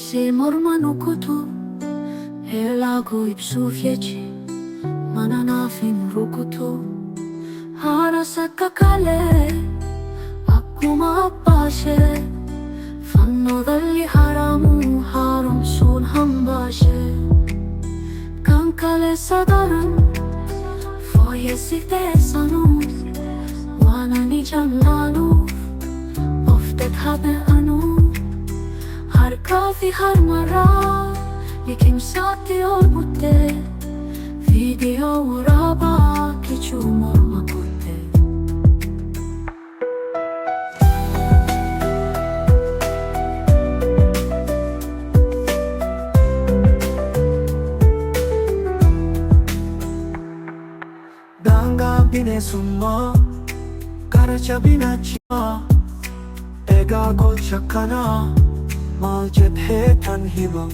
Si mormano kutu Helago ipsu fieci Mananafin rukutu Harasa kakale Akuma pashe Fannodalli haramu haram sun hambashe Kankale sadaran Foyesite sanu Wanani janlalu Oftet habe anu Har kafi har mara Likim sati ol butte Video uraba Kichu morma kutte Danga bine summa Karacha bina chima Ega gol chakana Mal jebhe tanhiba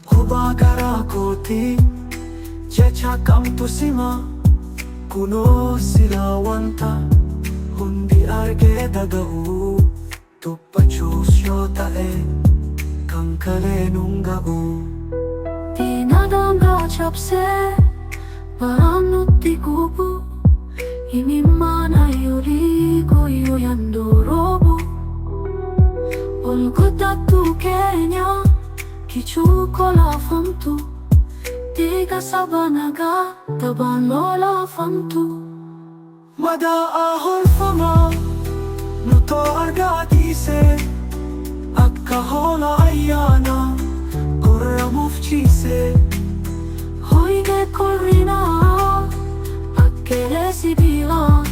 Kuba gara koti Jecha kam tusima Kuno silawanta Hundi arge dagau Tuppa chushyota Kankale nungabu Dinadanga chapse Paranutti kubu Inimana yuri goyo yandorobu Olgodatu Kenya Kichuko la famtu Tiga sabanaga Tabanola famtu Mada ahol fama Nuto argadise Akka hola ayana Korra mufchise Hoige korrina Akkele sibila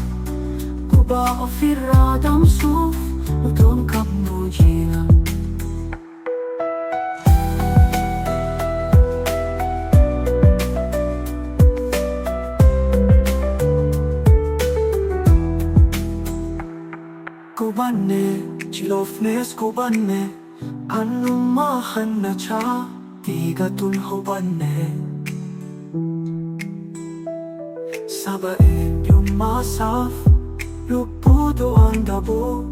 Kuba ofirra damsuf Nuton kapnu jina Kubanne, chilofnes kubanne Anumahan na cha Tiga tunhubanne Sabain yung masaf Lupudo ang dabo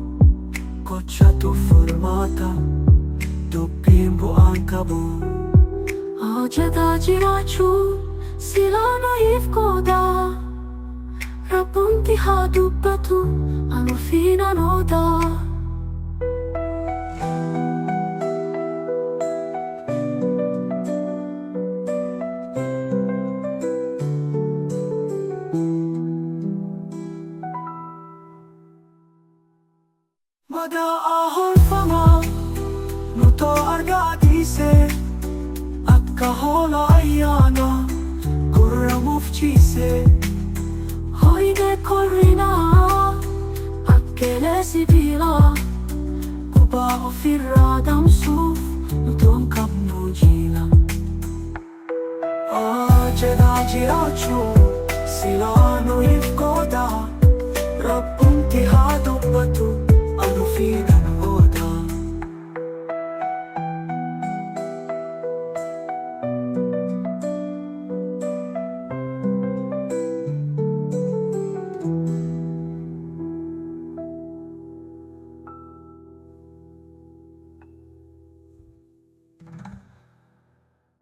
Kotsa tu formata Dupimbo ang kabo Ajada jirachu Sila naif koda Rabunti hadupatu Ano fina noda Mada ahol fama Nuto argadise Akka hola ayana Kurra mufchise Hoige korrina Akkele sibila Kuba ofirra damsuf Nuton kapnu jila Ajeda jirachu Sila no if